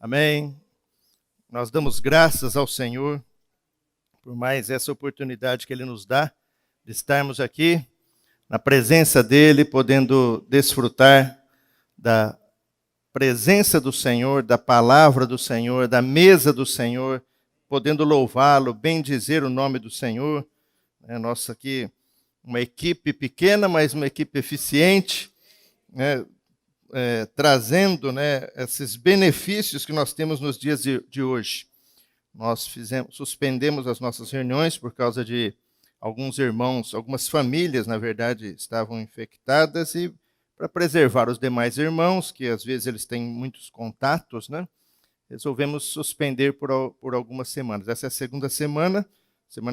Amém. Nós damos graças ao Senhor por mais essa oportunidade que Ele nos dá de estarmos aqui na presença dEle, podendo desfrutar da presença do Senhor, da palavra do Senhor, da mesa do Senhor, podendo louvá-lo, bendizer o nome do Senhor. Nossa, aqui uma equipe pequena, mas uma equipe eficiente, trazendo esses benefícios que nós temos nos dias de hoje. Nós suspendemos as nossas reuniões por causa de alguns irmãos, algumas famílias, na verdade, estavam infectadas, e para preservar os demais irmãos, que às vezes eles têm muitos contatos, resolvemos suspender por algumas semanas. Essa é a segunda semana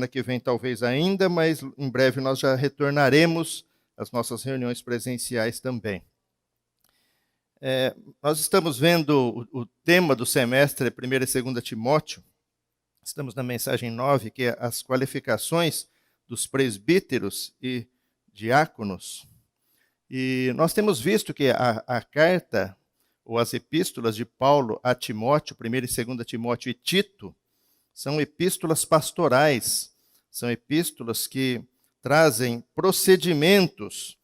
que vem talvez ainda, mas em breve nós já retornaremos às nossas reuniões presenciais também. Nós estamos vendo o tema do semestre, 1 e 2 Timóteo. Estamos na mensagem 9, que é as qualificações dos presbíteros e diáconos. E nós temos visto que a carta, ou as epístolas de Paulo a Timóteo, 1 e 2 Timóteo e Tito, são epístolas pastorais, são epístolas que trazem procedimentos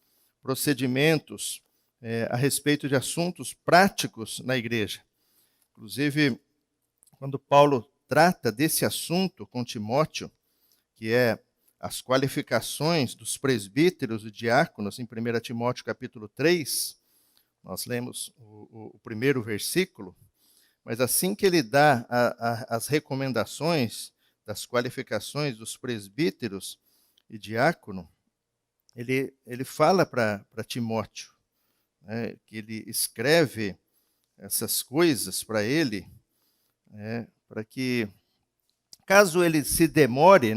a respeito de assuntos práticos na igreja. Inclusive, quando Paulo trata desse assunto com Timóteo, que é as qualificações dos presbíteros e diáconos, em 1 Timóteo capítulo 3, nós lemos o primeiro versículo, mas assim que ele dá as recomendações das qualificações dos presbíteros e diácono, ele fala para Timóteo, que ele escreve essas coisas para ele, para que, caso ele se demore,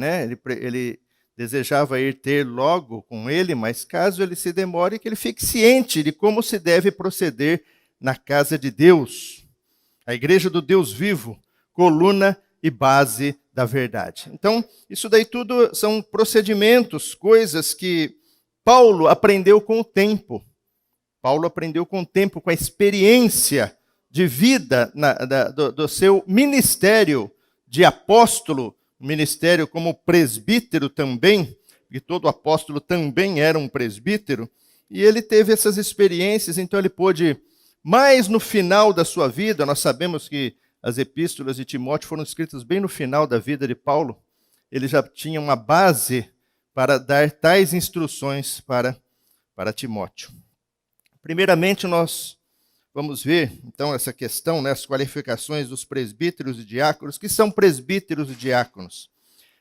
ele desejava ir ter logo com ele, mas caso ele se demore, que ele fique ciente de como se deve proceder na casa de Deus, a igreja do Deus vivo, coluna e base da verdade. Então, isso daí tudo são procedimentos, coisas que Paulo aprendeu com o tempo. Paulo aprendeu com o tempo, com a experiência de vida do seu ministério de apóstolo, ministério como presbítero também, e todo apóstolo também era um presbítero, e ele teve essas experiências, então ele pôde, mais no final da sua vida, nós sabemos que as epístolas de Timóteo foram escritas bem no final da vida de Paulo, ele já tinha uma base para dar tais instruções para Timóteo. Primeiramente, nós vamos ver, então, essa questão, as qualificações dos presbíteros e diáconos. Que são presbíteros e diáconos?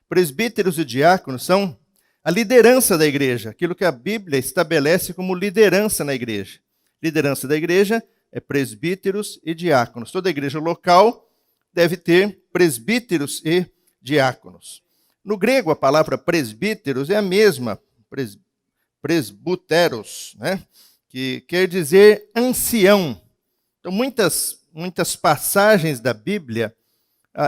Presbíteros e diáconos são a liderança da igreja, aquilo que a Bíblia estabelece como liderança na igreja. Liderança da igreja é presbíteros e diáconos. Toda igreja local deve ter presbíteros e diáconos. No grego, a palavra presbíteros é a mesma, presbuteros, que quer dizer ancião. Então, muitas passagens da Bíblia,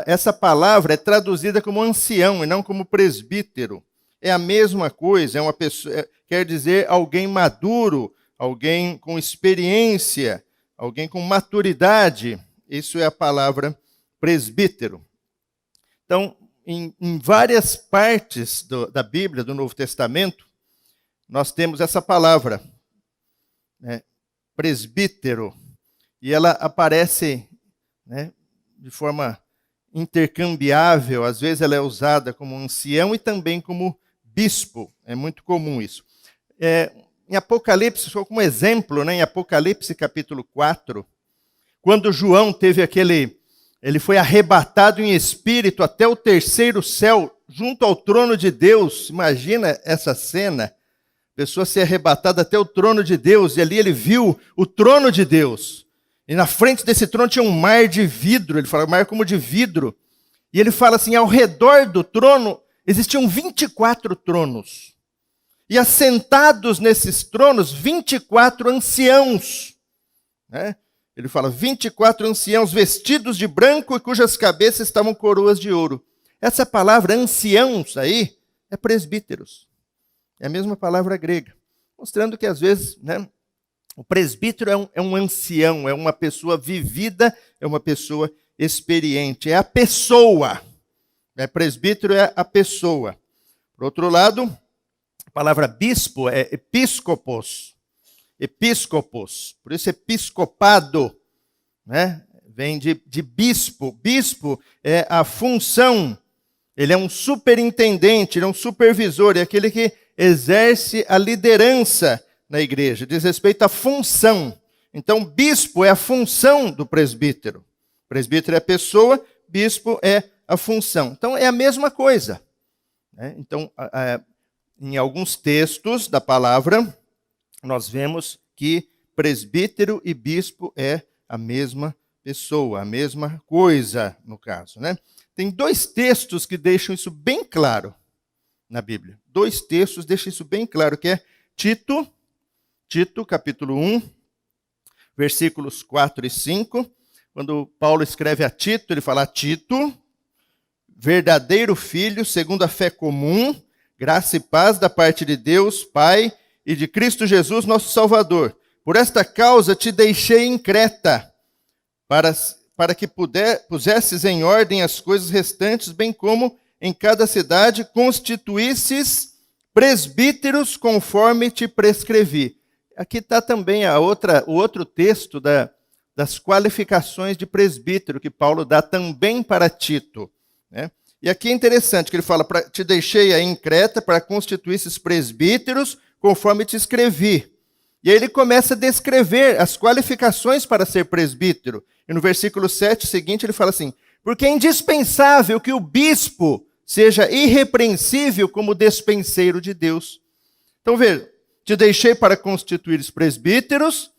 essa palavra é traduzida como ancião e não como presbítero. É a mesma coisa, é uma pessoa, quer dizer alguém maduro, alguém com experiência, alguém com maturidade. Isso é a palavra presbítero. Então, em várias partes da Bíblia, do Novo Testamento, nós temos essa palavra, presbítero, e ela aparece de forma intercambiável. Às vezes ela é usada como ancião e também como bispo, é muito comum isso. Em Apocalipse, só como exemplo, em Apocalipse capítulo 4, quando João teve ele foi arrebatado em espírito até o terceiro céu, junto ao trono de Deus. Imagina essa cena, pessoa ser arrebatada até o trono de Deus, e ali ele viu o trono de Deus. E na frente desse trono tinha um mar de vidro, ele fala, mar como de vidro. E ele fala assim, ao redor do trono existiam 24 tronos. E assentados nesses tronos, 24 anciãos. Ele fala, 24 anciãos vestidos de branco e cujas cabeças estavam coroas de ouro. Essa palavra anciãos aí é presbíteros. É a mesma palavra grega. Mostrando que às vezes O presbítero é um ancião, é uma pessoa vivida, é uma pessoa experiente, é a pessoa. Presbítero é a pessoa. Por outro lado, a palavra bispo é episcopos. Episcopos, por isso episcopado, né? Vem de bispo. Bispo é a função, ele é um superintendente, ele é um supervisor, é aquele que exerce a liderança na igreja, diz respeito à função. Então, bispo é a função do presbítero. Presbítero é a pessoa, bispo é a função. Então, é a mesma coisa. Então, em alguns textos da palavra, nós vemos que presbítero e bispo é a mesma pessoa, a mesma coisa, no caso, né? Tem 2 textos que deixam isso bem claro na Bíblia. 2 textos deixam isso bem claro, que é Tito, capítulo 1, versículos 4 e 5. Quando Paulo escreve a Tito, ele fala: Tito, verdadeiro filho, segundo a fé comum, graça e paz da parte de Deus, Pai, e de Cristo Jesus, nosso Salvador. Por esta causa te deixei em Creta, para que pusesses em ordem as coisas restantes, bem como em cada cidade constituísses presbíteros conforme te prescrevi. Aqui está também o outro texto das qualificações de presbítero, que Paulo dá também para Tito, né? E aqui é interessante que ele fala: te deixei aí em Creta para constituir esses presbíteros conforme te escrevi. E aí ele começa a descrever as qualificações para ser presbítero. E no versículo 7 seguinte ele fala assim: porque é indispensável que o bispo seja irrepreensível como despenseiro de Deus. Então veja, te deixei para constituir os presbíteros,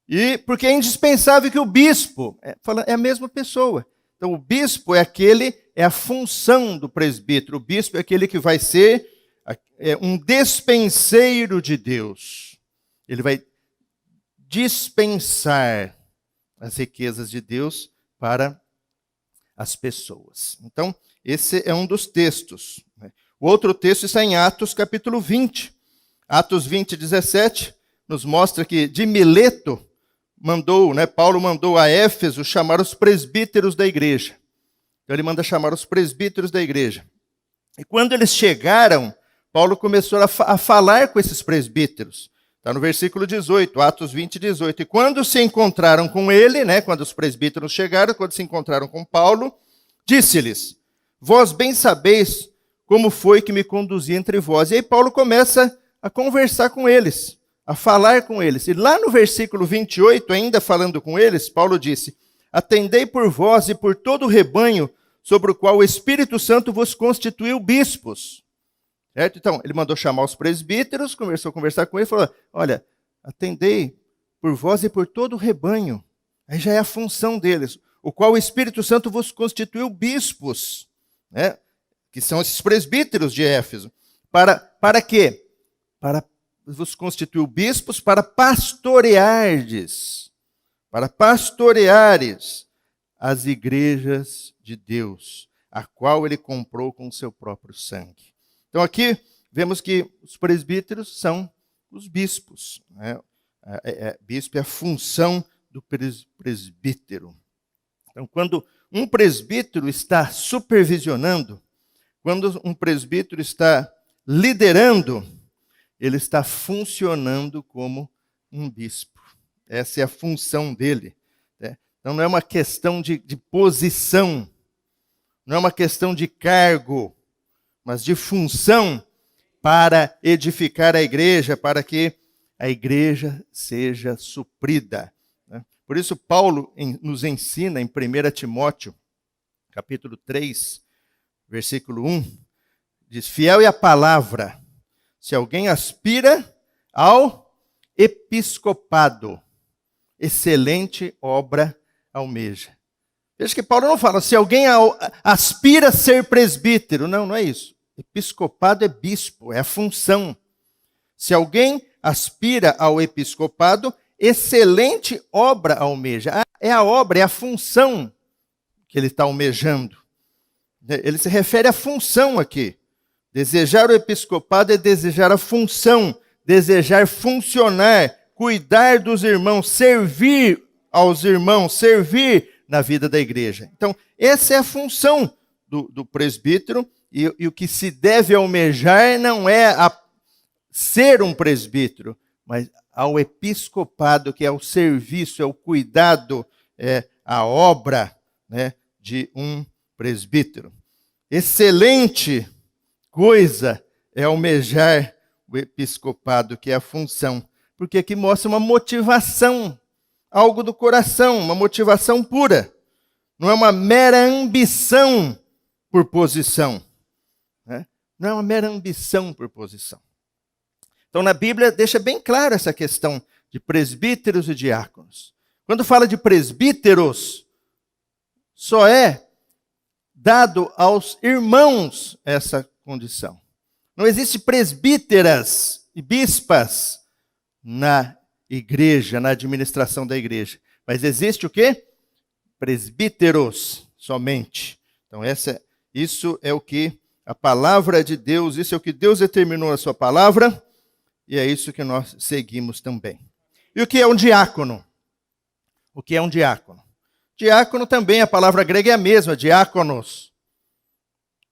e porque é indispensável que o bispo, é a mesma pessoa. Então o bispo é a função do presbítero. O bispo é aquele que vai ser um despenseiro de Deus. Ele vai dispensar as riquezas de Deus para as pessoas. Então, esse é um dos textos. O outro texto está em Atos capítulo 20. Atos 20, 17, nos mostra que de Mileto Paulo mandou a Éfeso chamar os presbíteros da igreja. Então ele manda chamar os presbíteros da igreja. E quando eles chegaram, Paulo começou a falar com esses presbíteros. Está no versículo 18, Atos 20, 18. E quando se encontraram com ele, quando os presbíteros chegaram, quando se encontraram com Paulo, disse-lhes: vós bem sabeis como foi que me conduzi entre vós. E aí Paulo começa a conversar com eles, a falar com eles. E lá no versículo 28, ainda falando com eles, Paulo disse: atendei por vós e por todo o rebanho sobre o qual o Espírito Santo vos constituiu bispos. Certo? Então, ele mandou chamar os presbíteros, começou a conversar com ele e falou: olha, atendei por vós e por todo o rebanho. Aí já é a função deles, o qual o Espírito Santo vos constituiu bispos, que são esses presbíteros de Éfeso. Para quê? Para vos constituiu bispos para pastoreares as igrejas de Deus, a qual ele comprou com o seu próprio sangue. Então aqui vemos que os presbíteros são os bispos. Bispo é a função do presbítero. Então, quando um presbítero está supervisionando, quando um presbítero está liderando, ele está funcionando como um bispo. Essa é a função dele. Então não é uma questão de posição, não é uma questão de cargo, mas de função para edificar a igreja, para que a igreja seja suprida. Por isso Paulo nos ensina em 1 Timóteo, capítulo 3, versículo 1, diz: fiel é a palavra, se alguém aspira ao episcopado, excelente obra almeja. Veja que Paulo não fala se alguém aspira a ser presbítero. Não é isso. Episcopado é bispo, é a função. Se alguém aspira ao episcopado, excelente obra almeja. É a obra, é a função que ele está almejando. Ele se refere à função aqui. Desejar o episcopado é desejar a função, desejar funcionar cuidar dos irmãos, servir aos irmãos, servir na vida da igreja. Então, essa é a função do presbítero, e o que se deve almejar não é ser um presbítero, mas ao episcopado, que é o serviço, é o cuidado, é a obra, né, de um presbítero. Excelente coisa é almejar o episcopado, que é a função, porque aqui mostra uma motivação, algo do coração, uma motivação pura. Não é uma mera ambição por posição. Né? Não é uma mera ambição por posição. Então, na Bíblia, deixa bem claro essa questão de presbíteros e diáconos. Quando fala de presbíteros, só é dado aos irmãos essa condição. Não existe presbíteras e bispas na igreja, na administração da igreja. Mas existe o quê? Presbíteros somente. Então, isso é o que a palavra de Deus, isso é o que Deus determinou na sua palavra, e é isso que nós seguimos também. E o que é um diácono? O que é um diácono? Diácono também, a palavra grega é a mesma, diáconos,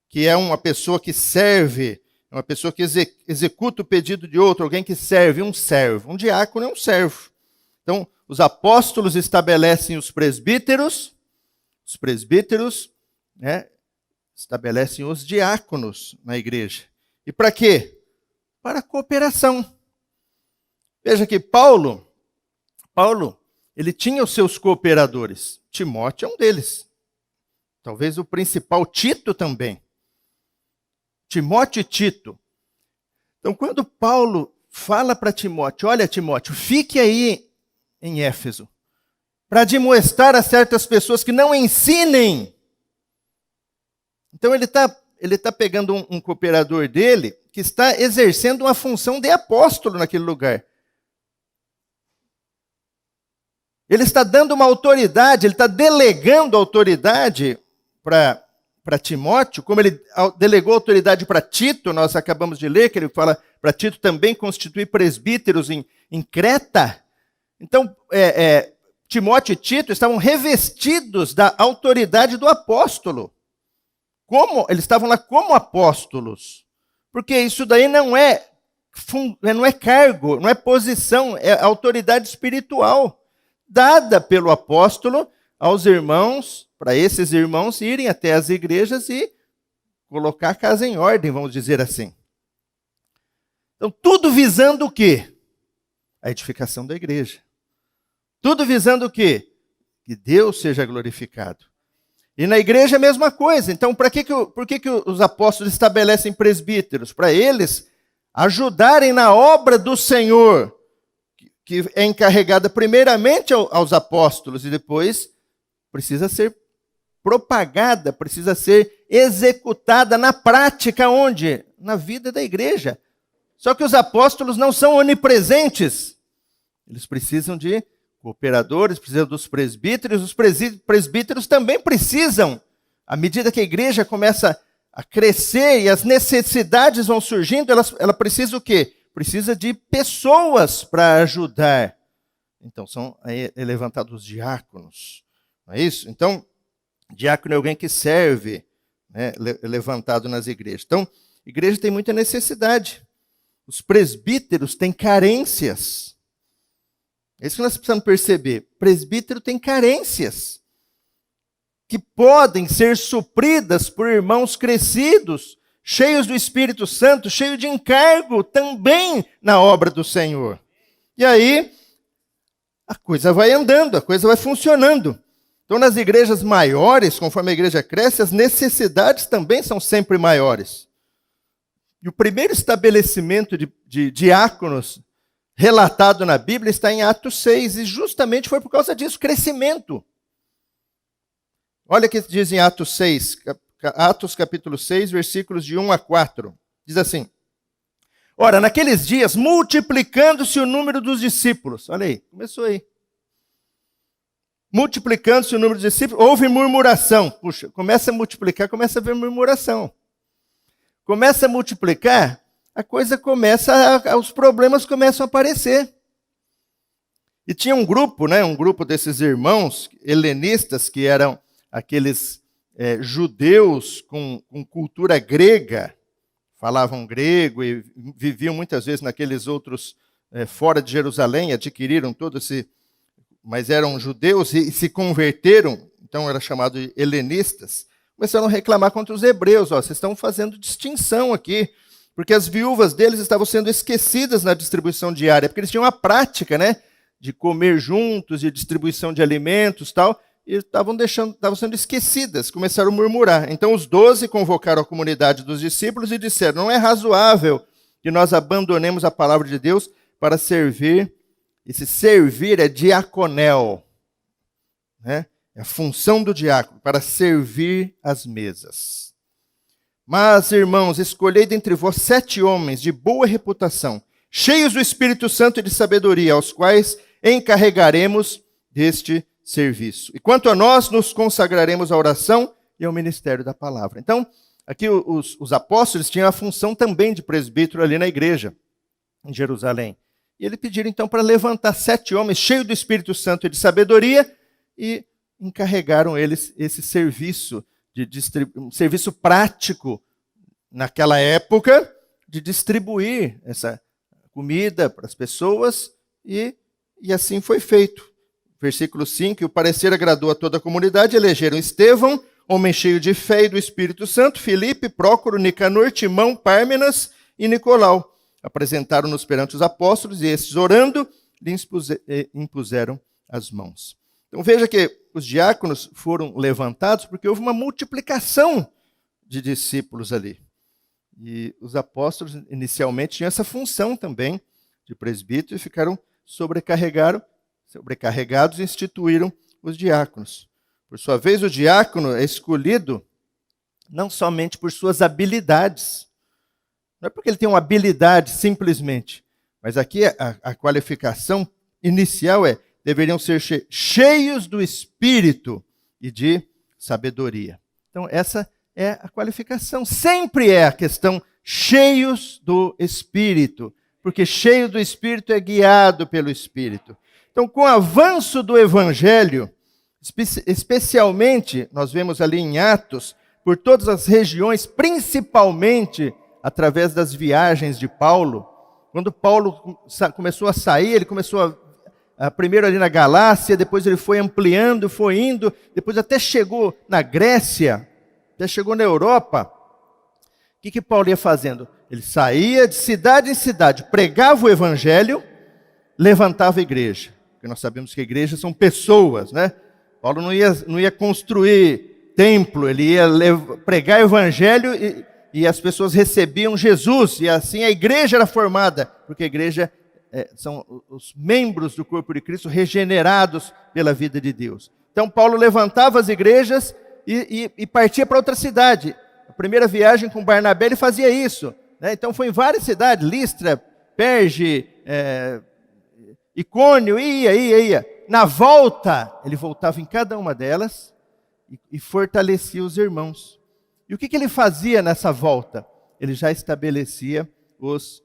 que é uma pessoa que serve, uma pessoa que executa o pedido de outro, alguém que serve, um servo. Um diácono é um servo. Então, os apóstolos estabelecem os presbíteros, né, estabelecem os diáconos na igreja. E para quê? Para a cooperação. Veja que Paulo, ele tinha os seus cooperadores. Timóteo é um deles. Talvez o principal, Tito também. Timóteo e Tito. Então, quando Paulo fala para Timóteo, olha, Timóteo, fique aí em Éfeso, para admoestar a certas pessoas que não ensinem. Então, ele está pegando um cooperador dele que está exercendo uma função de apóstolo naquele lugar. Ele está dando uma autoridade, ele está delegando autoridade para Timóteo, como ele delegou autoridade para Tito, nós acabamos de ler, que ele fala para Tito também constituir presbíteros em Creta. Então, Timóteo e Tito estavam revestidos da autoridade do apóstolo. Eles estavam lá como apóstolos. Porque isso daí não é cargo, não é posição, é autoridade espiritual dada pelo apóstolo aos irmãos, para esses irmãos irem até as igrejas e colocar a casa em ordem, vamos dizer assim. Então, tudo visando o quê? A edificação da igreja. Tudo visando o quê? Que Deus seja glorificado. E na igreja é a mesma coisa. Então, por que os apóstolos estabelecem presbíteros? Para eles ajudarem na obra do Senhor, que é encarregada primeiramente aos apóstolos e depois precisa ser propagada, precisa ser executada na prática, onde? Na vida da igreja. Só que os apóstolos não são onipresentes. Eles precisam de cooperadores, precisam dos presbíteros, os presbíteros também precisam. À medida que a igreja começa a crescer e as necessidades vão surgindo, ela precisa o quê? Precisa de pessoas para ajudar. Então, são levantados os diáconos. Não é isso? Então, diácono é alguém que serve, né, levantado nas igrejas. Então, a igreja tem muita necessidade. Os presbíteros têm carências. É isso que nós precisamos perceber. Presbítero tem carências que podem ser supridas por irmãos crescidos, cheios do Espírito Santo, cheios de encargo também na obra do Senhor. E aí, a coisa vai andando, a coisa vai funcionando. Então, nas igrejas maiores, conforme a igreja cresce, as necessidades também são sempre maiores. E o primeiro estabelecimento de diáconos relatado na Bíblia está em Atos 6, e justamente foi por causa disso, crescimento. Olha o que diz em Atos 6, Atos capítulo 6, versículos de 1 a 4. Diz assim: ora, naqueles dias, multiplicando-se o número dos discípulos. Olha aí, começou aí. Multiplicando-se o número dos discípulos, houve murmuração. Puxa, começa a multiplicar, começa a haver murmuração. Começa a multiplicar, a coisa começa, os problemas começam a aparecer. E tinha um grupo desses irmãos helenistas, que eram aqueles judeus com cultura grega, falavam grego e viviam muitas vezes naqueles outros, fora de Jerusalém, adquiriram todo esse... Mas eram judeus e se converteram, então era chamado de helenistas. Começaram a reclamar contra os hebreus, vocês estão fazendo distinção aqui, porque as viúvas deles estavam sendo esquecidas na distribuição diária, porque eles tinham a prática, de comer juntos, de distribuição de alimentos, tal, e estavam sendo esquecidas, começaram a murmurar. Então os 12 convocaram a comunidade dos discípulos e disseram: não é razoável que nós abandonemos a palavra de Deus para servir. Esse servir é diaconel, é a função do diácono, para servir as mesas. Mas, irmãos, escolhei dentre vós 7 homens de boa reputação, cheios do Espírito Santo e de sabedoria, aos quais encarregaremos deste serviço. E quanto a nós, nos consagraremos à oração e ao ministério da palavra. Então, aqui os apóstolos tinham a função também de presbítero ali na igreja, em Jerusalém. E ele pediram então para levantar 7 homens cheios do Espírito Santo e de sabedoria e encarregaram eles esse serviço, um serviço prático naquela época, de distribuir essa comida para as pessoas e assim foi feito. Versículo 5, o parecer agradou a toda a comunidade, elegeram Estevão, homem cheio de fé e do Espírito Santo, Filipe, Prócoro, Nicanor, Timão, Pármenas e Nicolau. Apresentaram-nos perante os apóstolos e estes, orando, lhes impuseram as mãos. Então veja que os diáconos foram levantados porque houve uma multiplicação de discípulos ali. E os apóstolos inicialmente tinham essa função também de presbítero e ficaram sobrecarregados e instituíram os diáconos. Por sua vez, o diácono é escolhido não somente por suas habilidades, não é porque ele tem uma habilidade simplesmente, mas aqui a qualificação inicial deveriam ser cheios do Espírito e de sabedoria. Então essa é a qualificação, sempre é a questão cheios do Espírito, porque cheio do Espírito é guiado pelo Espírito. Então, com o avanço do Evangelho, especialmente, nós vemos ali em Atos, por todas as regiões, principalmente através das viagens de Paulo, quando Paulo começou a sair, ele começou primeiro ali na Galácia, depois ele foi ampliando, foi indo, depois até chegou na Grécia, até chegou na Europa. O que Paulo ia fazendo? Ele saía de cidade em cidade, pregava o Evangelho, levantava a igreja. Porque nós sabemos que a igreja são pessoas, Paulo não ia construir templo, ele ia pregar o Evangelho e as pessoas recebiam Jesus, e assim a igreja era formada, porque a igreja são os membros do corpo de Cristo regenerados pela vida de Deus. Então Paulo levantava as igrejas e partia para outra cidade. A primeira viagem com Barnabé ele fazia isso, Então foi em várias cidades, Listra, Perge, Icônio, ia. Na volta, ele voltava em cada uma delas e fortalecia os irmãos. E o que ele fazia nessa volta? Ele já estabelecia os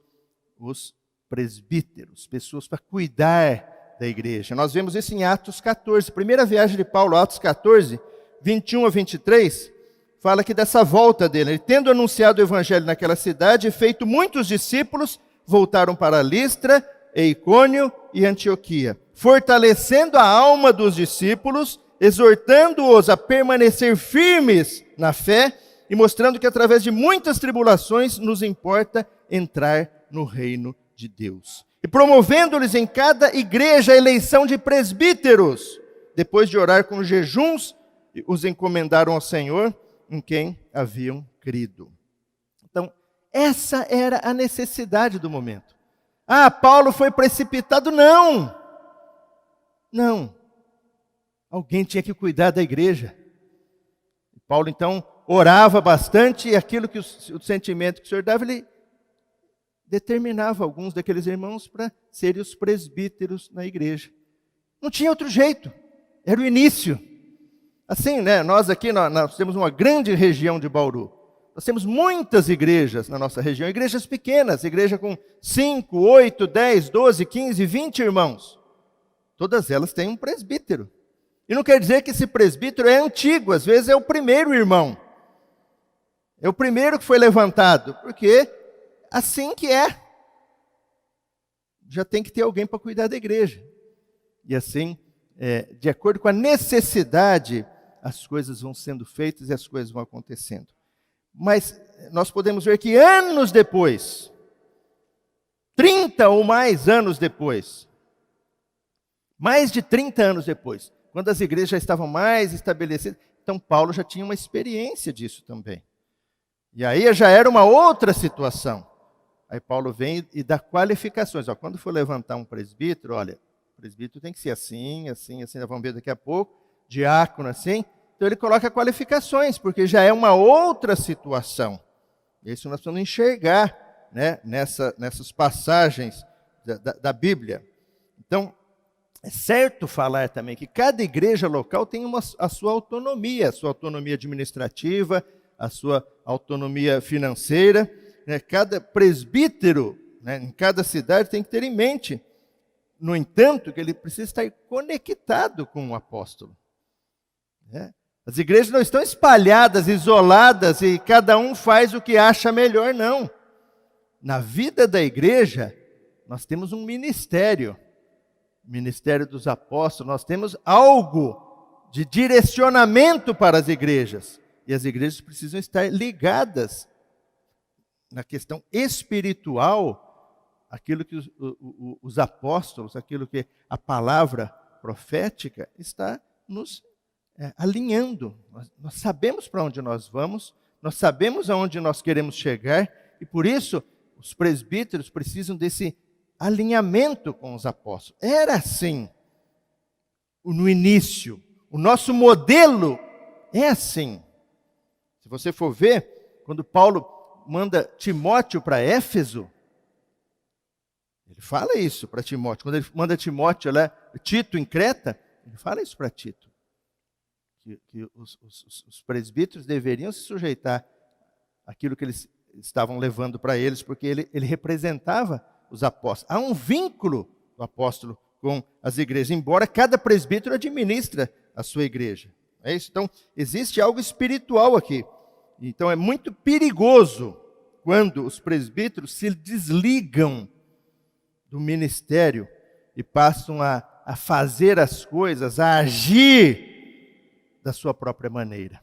presbíteros, pessoas para cuidar da igreja. Nós vemos isso em Atos 14, primeira viagem de Paulo, Atos 14, 21 a 23, fala que dessa volta dele, ele tendo anunciado o evangelho naquela cidade e feito muitos discípulos, voltaram para Listra, Icônio e Antioquia, fortalecendo a alma dos discípulos, exortando-os a permanecer firmes na fé e mostrando que através de muitas tribulações nos importa entrar no reino de Deus. E promovendo-lhes em cada igreja a eleição de presbíteros, depois de orar com jejuns, os encomendaram ao Senhor, em quem haviam crido. Então, essa era a necessidade do momento. Paulo foi precipitado? Não. Alguém tinha que cuidar da igreja. Paulo, então, orava bastante e aquilo que o sentimento que o Senhor dava, ele determinava alguns daqueles irmãos para serem os presbíteros na igreja. Não tinha outro jeito. Era o início. Assim, nós aqui nós temos uma grande região de Bauru. Nós temos muitas igrejas na nossa região, igrejas pequenas, igreja com 5, 8, 10, 12, 15, 20 irmãos. todas elas têm um presbítero. E não quer dizer que esse presbítero é antigo, às vezes é o primeiro irmão. É o primeiro que foi levantado, porque assim que é. Já tem que ter alguém para cuidar da igreja. E assim, de acordo com a necessidade, as coisas vão sendo feitas e as coisas vão acontecendo. Mas nós podemos ver que anos depois, 30 ou mais anos depois, mais de 30 anos depois, quando as igrejas já estavam mais estabelecidas, então Paulo já tinha uma experiência disso também. E aí já era uma outra situação. Aí Paulo vem e dá qualificações. Quando for levantar um presbítero, olha, o presbítero tem que ser assim, assim, assim, nós vamos ver daqui a pouco, diácono assim. Então ele coloca qualificações, porque já é uma outra situação. Isso nós precisamos enxergar, né, nessas passagens da Bíblia. Então, é certo falar também que cada igreja local tem a sua autonomia administrativa, a sua autonomia financeira. Né? Cada presbítero, né, em cada cidade tem que ter em mente, no entanto, que ele precisa estar conectado com o apóstolo. Né? As igrejas não estão espalhadas, isoladas, e cada um faz o que acha melhor, não. Na vida da igreja, nós temos um ministério, o ministério dos apóstolos, nós temos algo de direcionamento para as igrejas. E as igrejas precisam estar ligadas na questão espiritual, aquilo que os apóstolos, aquilo que a palavra profética está nos alinhando. Nós sabemos para onde nós vamos, nós sabemos aonde nós queremos chegar, e por isso os presbíteros precisam desse alinhamento com os apóstolos. Era assim no início. O nosso modelo é assim. Se você for ver, quando Paulo manda Timóteo para Éfeso, ele fala isso para Timóteo. Quando ele manda Timóteo lá, Tito em Creta, ele fala isso para Tito. Que os presbíteros deveriam se sujeitar àquilo que eles estavam levando para eles, porque ele representava os apóstolos. Há um vínculo do apóstolo com as igrejas, embora cada presbítero administra a sua igreja. É isso? Então, existe algo espiritual aqui. Então, é muito perigoso quando os presbíteros se desligam do ministério e passam a fazer as coisas, a agir da sua própria maneira.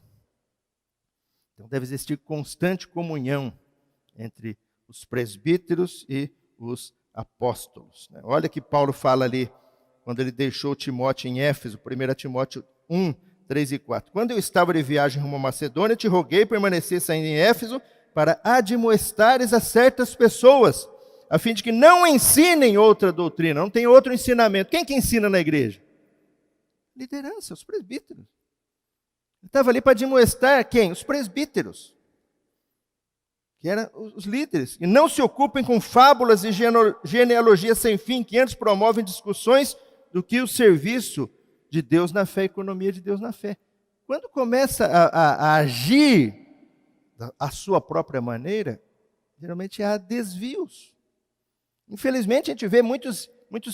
Então, deve existir constante comunhão entre os presbíteros e os apóstolos. Olha que Paulo fala ali, quando ele deixou Timóteo em Éfeso, 1 Timóteo 1, 3 e 4. Quando eu estava de viagem rumo a Macedônia, te roguei permanecesse ainda em Éfeso para admoestares a certas pessoas, a fim de que não ensinem outra doutrina, não tem outro ensinamento. Quem que ensina na igreja? Liderança, os presbíteros. Ele estava ali para admoestar quem? Os presbíteros, que eram os líderes. E não se ocupem com fábulas e genealogias sem fim, que antes promovem discussões do que o serviço de Deus na fé, a economia de Deus na fé. Quando começa a agir à sua própria maneira, geralmente há desvios. Infelizmente, a gente vê muitos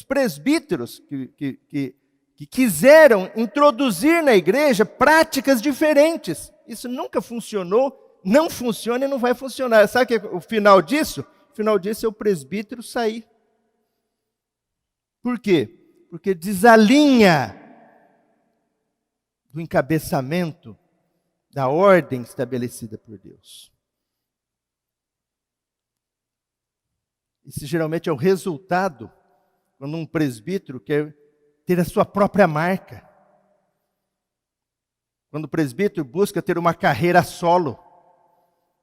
presbíteros que quiseram introduzir na igreja práticas diferentes. Isso nunca funcionou, não funciona e não vai funcionar. Sabe o que é o final disso? O final disso é o presbítero sair. Por quê? Porque desalinha do encabeçamento da ordem estabelecida por Deus. Isso geralmente é o resultado quando um presbítero quer ter a sua própria marca. Quando o presbítero busca ter uma carreira solo.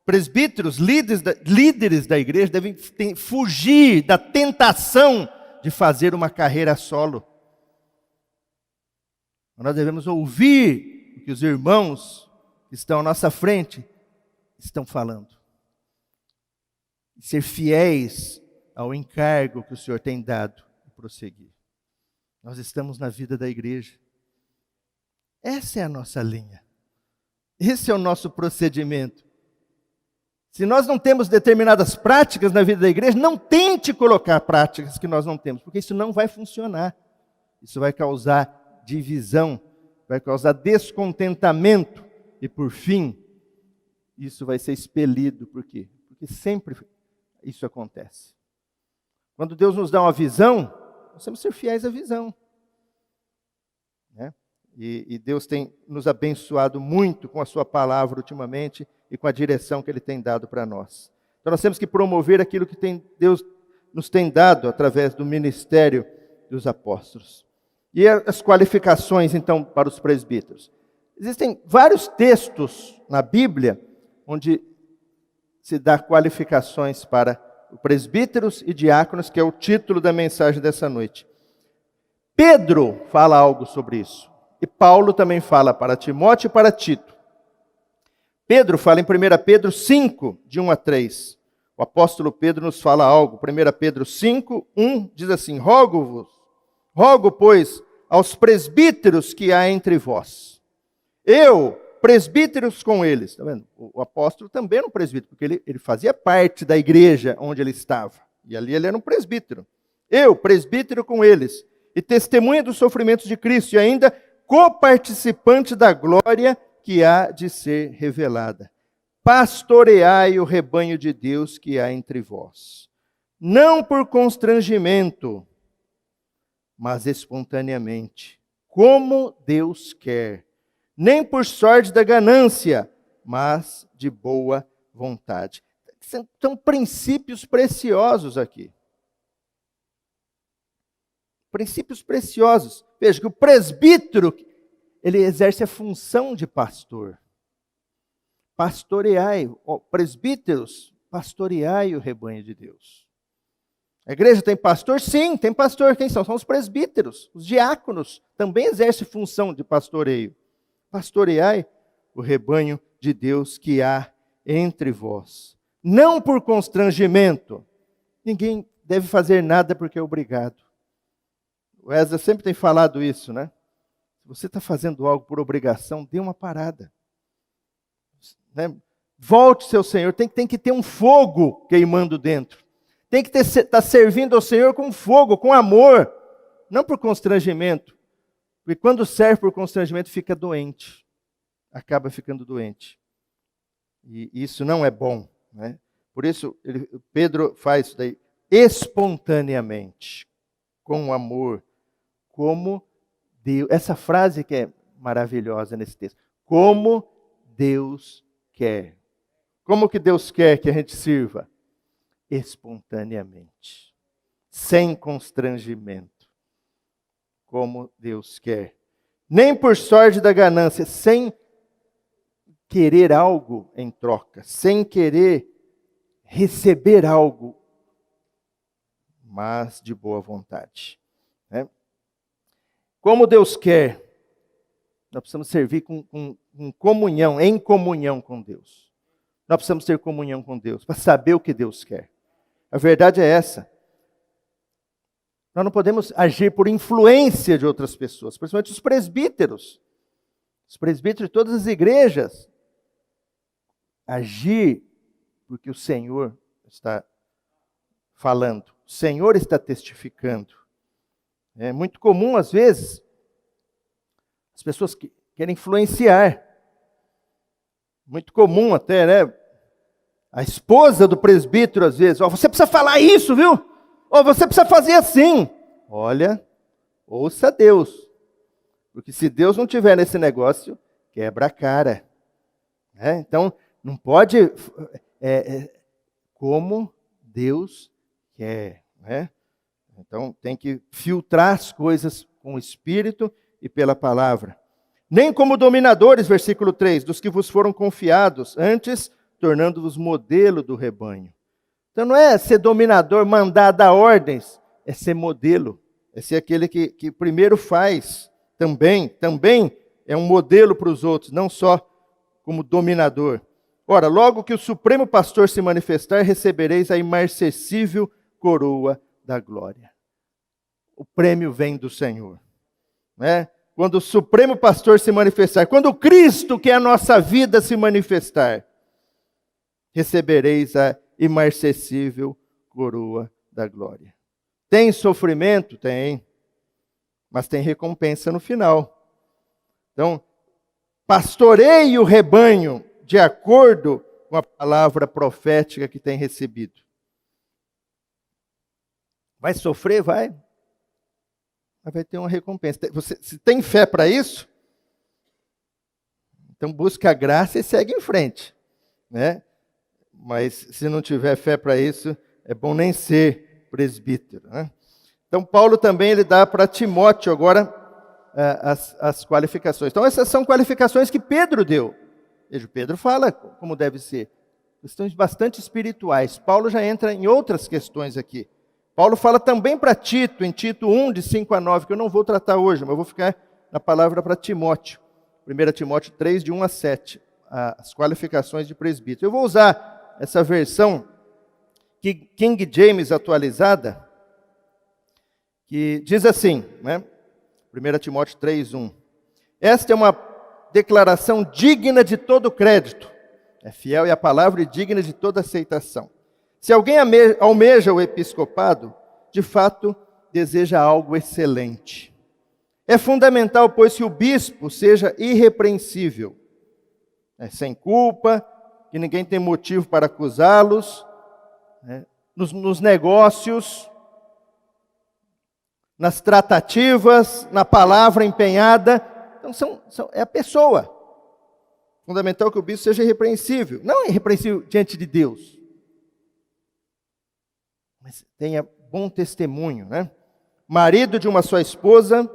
Presbíteros, líderes da igreja, devem fugir da tentação de fazer uma carreira solo. Nós devemos ouvir o que os irmãos que estão à nossa frente estão falando. E ser fiéis ao encargo que o Senhor tem dado e prosseguir. Nós estamos na vida da igreja. Essa é a nossa linha. Esse é o nosso procedimento. Se nós não temos determinadas práticas na vida da igreja, não tente colocar práticas que nós não temos, porque isso não vai funcionar. Isso vai causar divisão, vai causar descontentamento e, por fim, isso vai ser expelido. Por quê? Porque sempre isso acontece. Quando Deus nos dá uma visão, nós temos que ser fiéis à visão. Né? E Deus tem nos abençoado muito com a sua palavra ultimamente e com a direção que Ele tem dado para nós. Então nós temos que promover aquilo que Deus nos tem dado através do ministério dos apóstolos. E as qualificações, então, para os presbíteros. Existem vários textos na Bíblia onde se dá qualificações para presbíteros e diáconos, que é o título da mensagem dessa noite. Pedro fala algo sobre isso. E Paulo também fala para Timóteo e para Tito. Pedro fala em 1 Pedro 5, de 1 a 3. O apóstolo Pedro nos fala algo. 1 Pedro 5, 1 diz assim: Rogo, pois, aos presbíteros que há entre vós. Eu, presbíteros com eles. Está vendo? O apóstolo também era um presbítero, porque ele fazia parte da igreja onde ele estava. E ali ele era um presbítero. Eu, presbítero com eles, e testemunha dos sofrimentos de Cristo, e ainda coparticipante da glória que há de ser revelada. Pastoreai o rebanho de Deus que há entre vós, não por constrangimento, mas espontaneamente, como Deus quer, nem por sorte da ganância, mas de boa vontade. São princípios preciosos aqui. Princípios preciosos. Veja que o presbítero, ele exerce a função de pastor. Pastoreai, presbíteros, pastoreai o rebanho de Deus. A igreja tem pastor? Sim, tem pastor. Quem são? São os presbíteros. Os diáconos também exercem função de pastoreio. Pastoreai o rebanho de Deus que há entre vós. Não por constrangimento. Ninguém deve fazer nada porque é obrigado. O Ezra sempre tem falado isso, né? Se você está fazendo algo por obrigação, dê uma parada. Né? Volte seu Senhor. Tem que ter um fogo queimando dentro. Tem que estar servindo ao Senhor com fogo, com amor. Não por constrangimento. Porque quando serve por constrangimento, fica doente. Acaba ficando doente. E isso não é bom. Né? Por isso, Pedro faz isso daí espontaneamente, com amor, como Deus. Essa frase que é maravilhosa nesse texto. Como Deus quer. Como que Deus quer que a gente sirva? Espontaneamente. Sem constrangimento. Como Deus quer. Nem por sorte da ganância, sem querer algo em troca, sem querer receber algo, mas de boa vontade. Né? Como Deus quer, nós precisamos servir com comunhão, em comunhão com Deus. Nós precisamos ter comunhão com Deus, para saber o que Deus quer. A verdade é essa. Nós não podemos agir por influência de outras pessoas, principalmente os presbíteros. Os presbíteros de todas as igrejas. Agir porque o Senhor está falando. O Senhor está testificando. É muito comum, às vezes, as pessoas que querem influenciar. Muito comum até, né? A esposa do presbítero, às vezes, você precisa falar isso, viu? Você precisa fazer assim. Olha, ouça Deus. Porque se Deus não tiver nesse negócio, quebra a cara. Né? Então, não pode... como Deus quer. Né? Então, tem que filtrar as coisas com o Espírito e pela palavra. Nem como dominadores, versículo 3, dos que vos foram confiados, antes tornando-vos modelo do rebanho. Então não é ser dominador, mandar dar ordens, é ser modelo, é ser aquele que primeiro faz também é um modelo para os outros, não só como dominador. Ora, logo que o Supremo Pastor se manifestar, recebereis a imarcessível coroa da glória. O prêmio vem do Senhor. Né? Quando o Supremo Pastor se manifestar, quando o Cristo, que é a nossa vida, se manifestar, recebereis a imarcessível coroa da glória. Tem sofrimento? Tem. mas tem recompensa no final. Então, pastoreie o rebanho de acordo com a palavra profética que tem recebido. Vai sofrer? Vai. Mas vai ter uma recompensa. Você, se tem fé para isso, então busca a graça e segue em frente, né? Mas se não tiver fé para isso, é bom nem ser presbítero, né? Então Paulo também ele dá para Timóteo agora as qualificações. Então essas são qualificações que Pedro deu. Veja, Pedro fala como deve ser. Questões bastante espirituais. Paulo já entra em outras questões aqui. Paulo fala também para Tito, em Tito 1, de 5 a 9, que eu não vou tratar hoje, mas eu vou ficar na palavra para Timóteo. 1 Timóteo 3, de 1 a 7, as qualificações de presbítero. Eu vou usar essa versão King James atualizada, que diz assim, né? 1 Timóteo 3, 1. Esta é uma declaração digna de todo crédito. É fiel e a palavra e digna de toda aceitação. Se alguém almeja o episcopado, de fato deseja algo excelente. É fundamental, pois, que o bispo seja irrepreensível, sem culpa, que ninguém tem motivo para acusá-los, nos negócios, nas tratativas, na palavra empenhada. Então, é a pessoa. Fundamental que o bispo seja irrepreensível. Não irrepreensível diante de Deus, mas tenha bom testemunho, né? Marido de uma só esposa,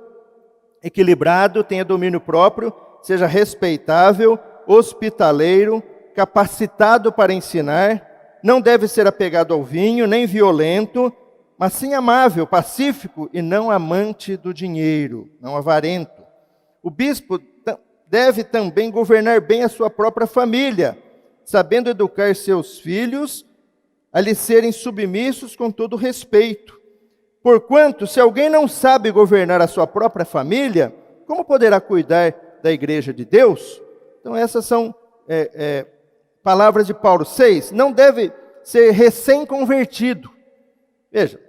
equilibrado, tenha domínio próprio, seja respeitável, hospitaleiro, capacitado para ensinar, não deve ser apegado ao vinho, nem violento, mas sim amável, pacífico e não amante do dinheiro, não avarento. O bispo deve também governar bem a sua própria família, sabendo educar seus filhos a lhe serem submissos com todo respeito. Porquanto, se alguém não sabe governar a sua própria família, como poderá cuidar da igreja de Deus? Então essas são palavras de Paulo. 6, não deve ser recém-convertido. Veja,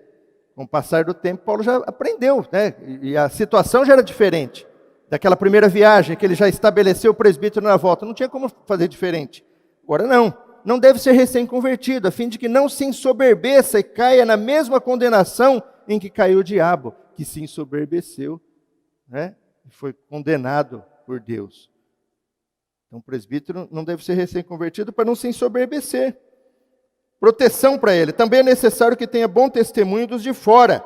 com o passar do tempo, Paulo já aprendeu, né? E a situação já era diferente. Daquela primeira viagem, que ele já estabeleceu o presbítero na volta, não tinha como fazer diferente. Agora não deve ser recém-convertido, a fim de que não se ensoberbeça e caia na mesma condenação em que caiu o diabo, que se ensoberbeceu, né? E foi condenado por Deus. Então o presbítero não deve ser recém-convertido para não se ensoberbecer. Proteção para ele. Também é necessário que tenha bom testemunho dos de fora,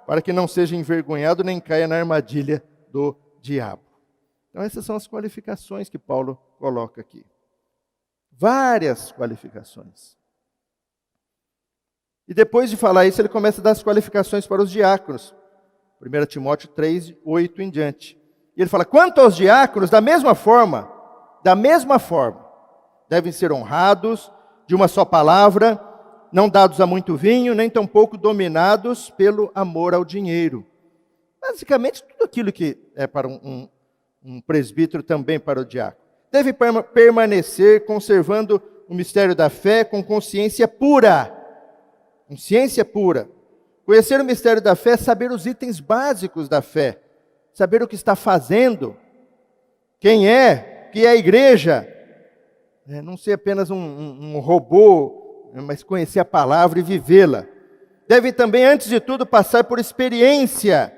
para que não seja envergonhado nem caia na armadilha do diabo. Então essas são as qualificações que Paulo coloca aqui. Várias qualificações. E depois de falar isso, ele começa a dar as qualificações para os diáconos. 1 Timóteo 3, 8 em diante. E ele fala, quanto aos diáconos, da mesma forma, devem ser honrados, de uma só palavra, não dados a muito vinho, nem tampouco dominados pelo amor ao dinheiro. Basicamente, tudo aquilo que é para um presbítero, também para o diácono. Deve permanecer conservando o mistério da fé com consciência pura. Consciência pura. Conhecer o mistério da fé é saber os itens básicos da fé. Saber o que está fazendo. Quem é, que é a igreja. Não ser apenas um robô, mas conhecer a palavra e vivê-la. Deve também, antes de tudo, passar por experiência.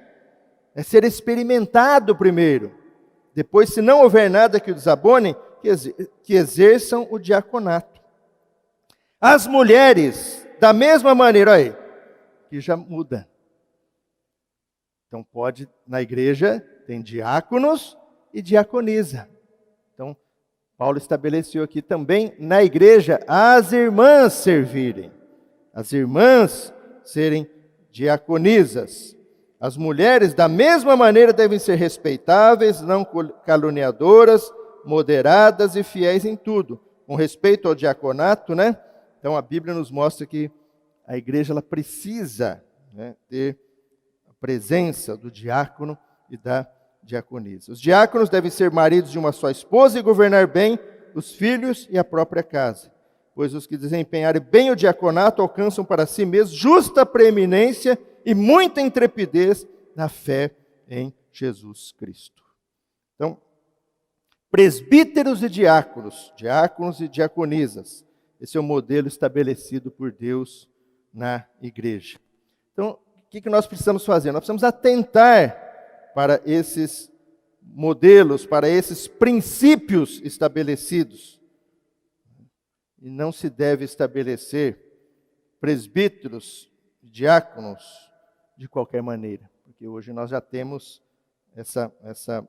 Ser experimentado primeiro. Depois, se não houver nada que o desabone, que exerçam o diaconato. As mulheres, da mesma maneira, olha aí, que já muda. Então pode, na igreja, tem diáconos e diaconisa. Então, Paulo estabeleceu aqui também, na igreja, as irmãs servirem. As irmãs serem diaconisas. As mulheres, da mesma maneira, devem ser respeitáveis, não caluniadoras, moderadas e fiéis em tudo. Com respeito ao diaconato, né? Então a Bíblia nos mostra que a igreja ela precisa, né, ter a presença do diácono e da diaconisa. Os diáconos devem ser maridos de uma só esposa e governar bem os filhos e a própria casa. Pois os que desempenharem bem o diaconato alcançam para si mesmos justa preeminência e muita intrepidez na fé em Jesus Cristo. Então, presbíteros e diáconos, diáconos e diaconisas, esse é o modelo estabelecido por Deus na igreja. Então, o que nós precisamos fazer? Nós precisamos atentar para esses modelos, para esses princípios estabelecidos. E não se deve estabelecer presbíteros, diáconos, de qualquer maneira. Porque hoje nós já temos essa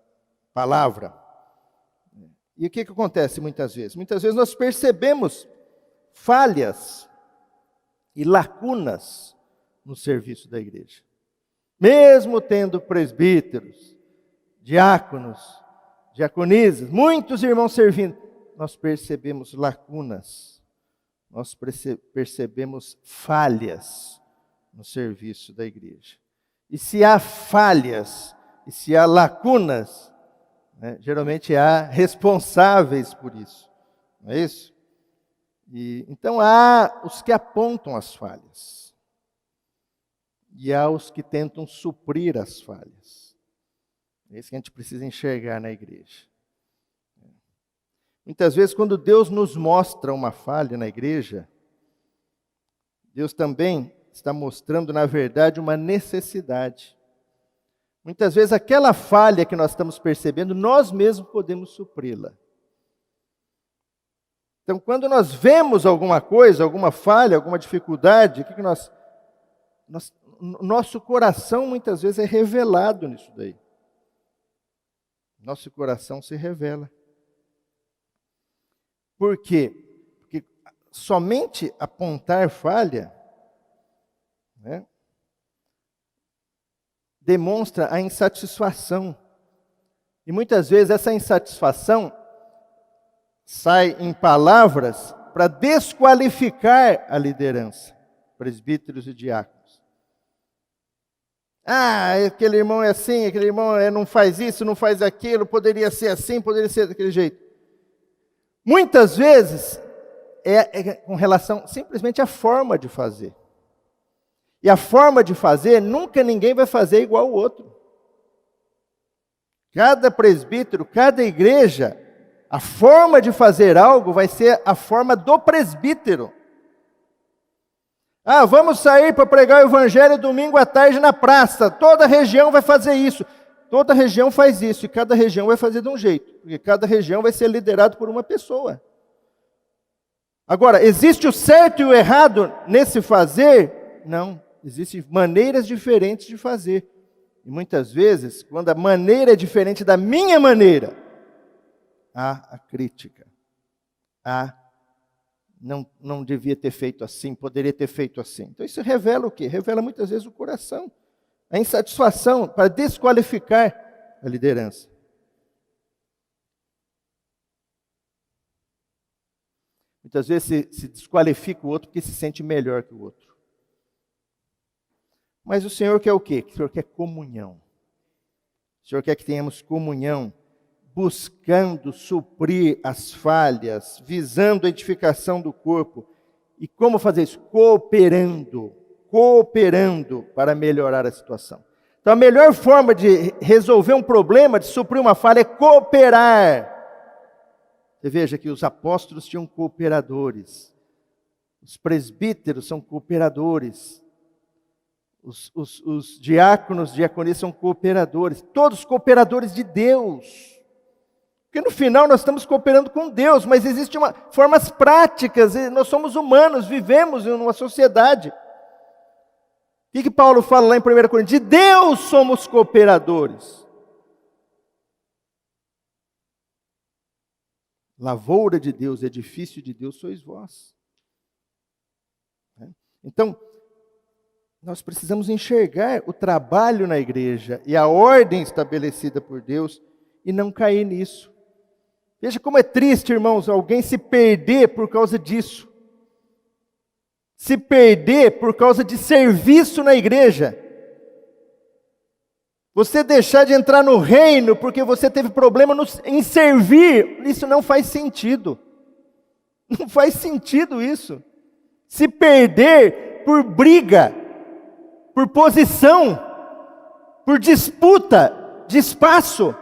palavra. E o que acontece muitas vezes? Muitas vezes nós percebemos falhas e lacunas no serviço da igreja. Mesmo tendo presbíteros, diáconos, diaconisas, muitos irmãos servindo, nós percebemos lacunas, nós percebemos falhas no serviço da igreja. E se há falhas, e se há lacunas, geralmente há responsáveis por isso, não é isso? Então há os que apontam as falhas, e há os que tentam suprir as falhas. É isso que a gente precisa enxergar na igreja. Muitas vezes, quando Deus nos mostra uma falha na igreja, Deus também está mostrando, na verdade, uma necessidade. Muitas vezes, aquela falha que nós estamos percebendo, nós mesmos podemos supri-la. Então, quando nós vemos alguma coisa, alguma falha, alguma dificuldade, o que nosso coração, muitas vezes, é revelado nisso daí. Nosso coração se revela. Por quê? Porque somente apontar falha, demonstra a insatisfação. E muitas vezes essa insatisfação sai em palavras para desqualificar a liderança, presbíteros e diáconos. Aquele irmão é assim, aquele irmão não faz isso, não faz aquilo, poderia ser assim, poderia ser daquele jeito. Muitas vezes é com relação simplesmente à forma de fazer. E a forma de fazer, nunca ninguém vai fazer igual ao outro. Cada presbítero, cada igreja, a forma de fazer algo vai ser a forma do presbítero. Vamos sair para pregar o evangelho domingo à tarde na praça. Toda região vai fazer isso. Toda região faz isso e cada região vai fazer de um jeito. Porque cada região vai ser liderado por uma pessoa. Agora, existe o certo e o errado nesse fazer? Não. Existem maneiras diferentes de fazer. E muitas vezes, quando a maneira é diferente da minha maneira, há a crítica. Não devia ter feito assim, poderia ter feito assim. Então isso revela o quê? Revela muitas vezes o coração. A insatisfação para desqualificar a liderança. Muitas vezes se desqualifica o outro porque se sente melhor que o outro. Mas o Senhor quer o quê? O Senhor quer comunhão. O Senhor quer que tenhamos comunhão, buscando suprir as falhas, visando a edificação do corpo. E como fazer isso? Cooperando para melhorar a situação. Então a melhor forma de resolver um problema, de suprir uma falha, é cooperar. Você veja que os apóstolos tinham cooperadores, os presbíteros são cooperadores, os diáconos, diaconisas são cooperadores, todos cooperadores de Deus. Porque no final nós estamos cooperando com Deus, mas existem formas práticas, nós somos humanos, vivemos em uma sociedade. O que Paulo fala lá em 1 Coríntios? De Deus somos cooperadores. Lavoura de Deus, edifício de Deus sois vós. Então, nós precisamos enxergar o trabalho na igreja e a ordem estabelecida por Deus e não cair nisso. Veja como é triste, irmãos, alguém se perder por causa disso. Se perder por causa de serviço na igreja. Você deixar de entrar no reino porque você teve problema em servir, isso não faz sentido. Não faz sentido isso. Se perder por briga, por posição, por disputa de espaço.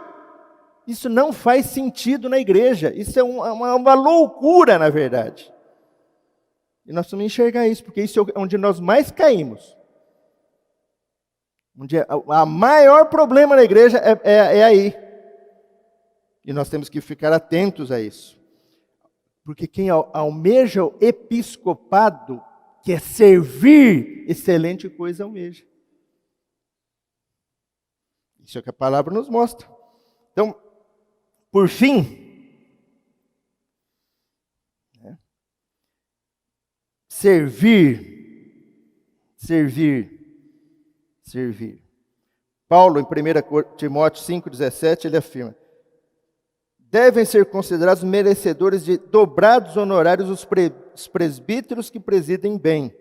Isso não faz sentido na igreja. Isso é uma loucura, na verdade. E nós precisamos enxergar isso, porque isso é onde nós mais caímos. Onde o maior problema na igreja é aí. E nós temos que ficar atentos a isso. Porque quem almeja o episcopado, quer servir, excelente coisa almeja. Isso é o que a palavra nos mostra. Então, por fim, servir. Paulo, em 1 Timóteo 5,17, ele afirma: devem ser considerados merecedores de dobrados honorários os presbíteros que presidem bem,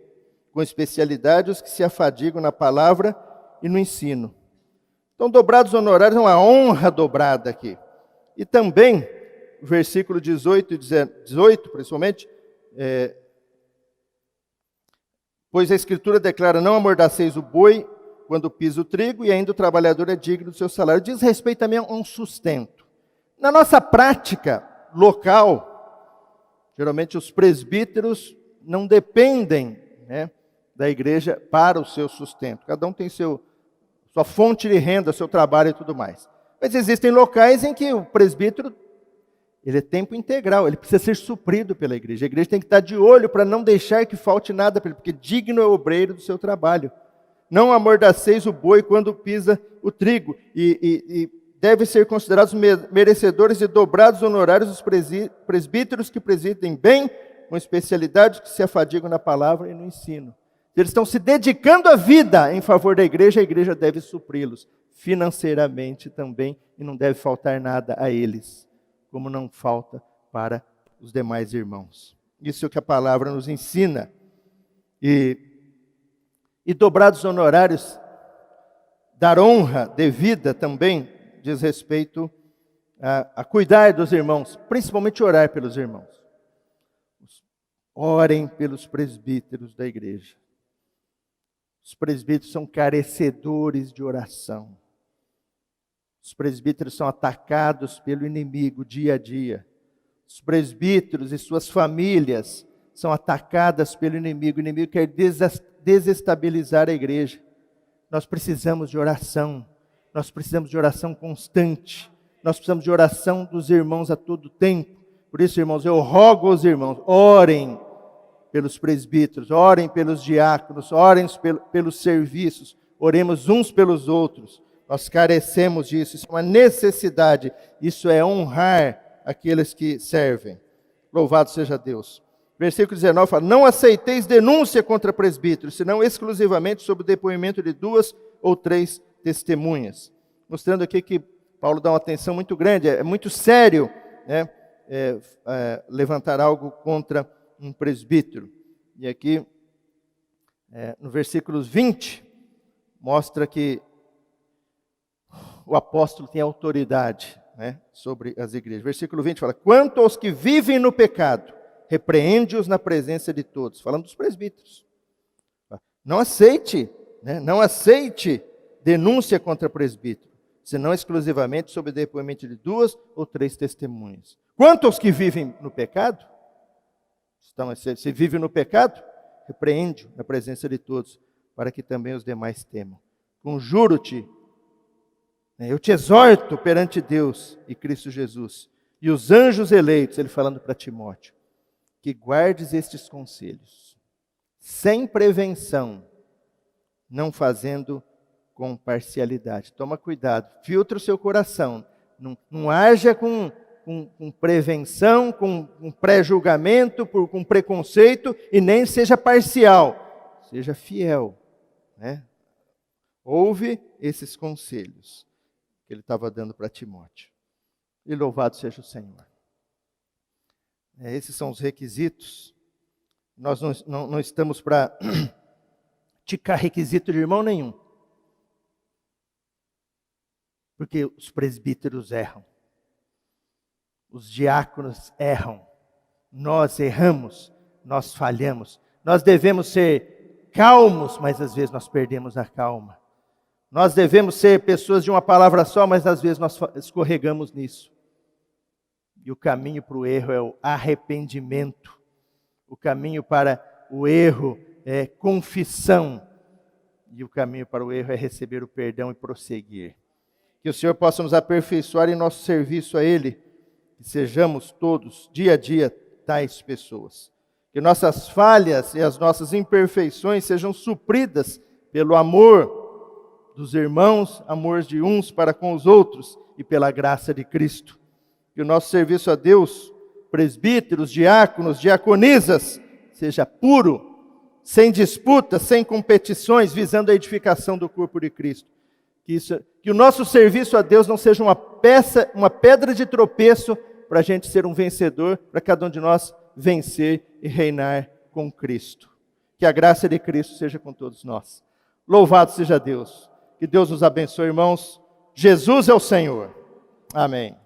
com especialidade os que se afadigam na palavra e no ensino. Então, dobrados honorários é uma honra dobrada aqui. E também, versículo 18 e 18, principalmente, pois a Escritura declara: não amordaceis o boi quando pisa o trigo, e ainda o trabalhador é digno do seu salário. Diz respeito também a um sustento. Na nossa prática local, geralmente os presbíteros não dependem, da igreja para o seu sustento. Cada um tem sua fonte de renda, seu trabalho e tudo mais. Mas existem locais em que o presbítero, ele é tempo integral, ele precisa ser suprido pela igreja. A igreja tem que estar de olho para não deixar que falte nada para ele, porque digno é o obreiro do seu trabalho. Não amordaceis o boi quando pisa o trigo, e devem ser considerados merecedores de dobrados honorários os presbíteros que presidem bem, com especialidade, que se afadigam na palavra e no ensino. Eles estão se dedicando a vida em favor da igreja, a igreja deve supri-los financeiramente também, e não deve faltar nada a eles, como não falta para os demais irmãos. Isso é o que a palavra nos ensina. E dobrados honorários, dar honra devida também, diz respeito a cuidar dos irmãos, principalmente orar pelos irmãos. Orem pelos presbíteros da igreja. Os presbíteros são carecedores de oração. Os presbíteros são atacados pelo inimigo dia a dia. Os presbíteros e suas famílias são atacadas pelo inimigo. O inimigo quer desestabilizar a igreja. Nós precisamos de oração. Nós precisamos de oração constante. Nós precisamos de oração dos irmãos a todo tempo. Por isso, irmãos, eu rogo aos irmãos, orem pelos presbíteros, orem pelos diáconos, orem pelos serviços, oremos uns pelos outros. Nós carecemos disso, isso é uma necessidade, isso é honrar aqueles que servem. Louvado seja Deus. Versículo 19 fala: não aceiteis denúncia contra presbíteros, senão exclusivamente sob o depoimento de 2 ou 3 testemunhas. Mostrando aqui que Paulo dá uma atenção muito grande, é muito sério, levantar algo contra um presbítero. E aqui, no versículo 20, mostra que o apóstolo tem autoridade, sobre as igrejas. Versículo 20 fala: quanto aos que vivem no pecado, repreende-os na presença de todos. Falando dos presbíteros. Não aceite denúncia contra presbítero, senão exclusivamente sob o depoimento de 2 ou 3 testemunhas. Quanto aos que vivem no pecado, então, se vive no pecado, repreende-o na presença de todos, para que também os demais temam. Conjuro-te, eu te exorto perante Deus e Cristo Jesus, e os anjos eleitos, ele falando para Timóteo, que guardes estes conselhos, sem prevenção, não fazendo com parcialidade. Toma cuidado, filtra o seu coração, não haja com prevenção, com pré-julgamento, com preconceito, e nem seja parcial, seja fiel. Ouve esses conselhos que ele estava dando para Timóteo. E louvado seja o Senhor. Esses são os requisitos. Nós não estamos para ticar requisito de irmão nenhum. Porque os presbíteros erram. Os diáconos erram, nós erramos, nós falhamos. Nós devemos ser calmos, mas às vezes nós perdemos a calma. Nós devemos ser pessoas de uma palavra só, mas às vezes nós escorregamos nisso. E o caminho para o erro é o arrependimento. O caminho para o erro é confissão. E o caminho para o erro é receber o perdão e prosseguir. Que o Senhor possa nos aperfeiçoar em nosso serviço a Ele. Que sejamos todos, dia a dia, tais pessoas. Que nossas falhas e as nossas imperfeições sejam supridas pelo amor dos irmãos, amor de uns para com os outros e pela graça de Cristo. Que o nosso serviço a Deus, presbíteros, diáconos, diaconisas, seja puro, sem disputas, sem competições, visando a edificação do corpo de Cristo. Que o nosso serviço a Deus não seja uma pedra de tropeço para a gente ser um vencedor, para cada um de nós vencer e reinar com Cristo. Que a graça de Cristo seja com todos nós. Louvado seja Deus. Que Deus nos abençoe, irmãos. Jesus é o Senhor. Amém.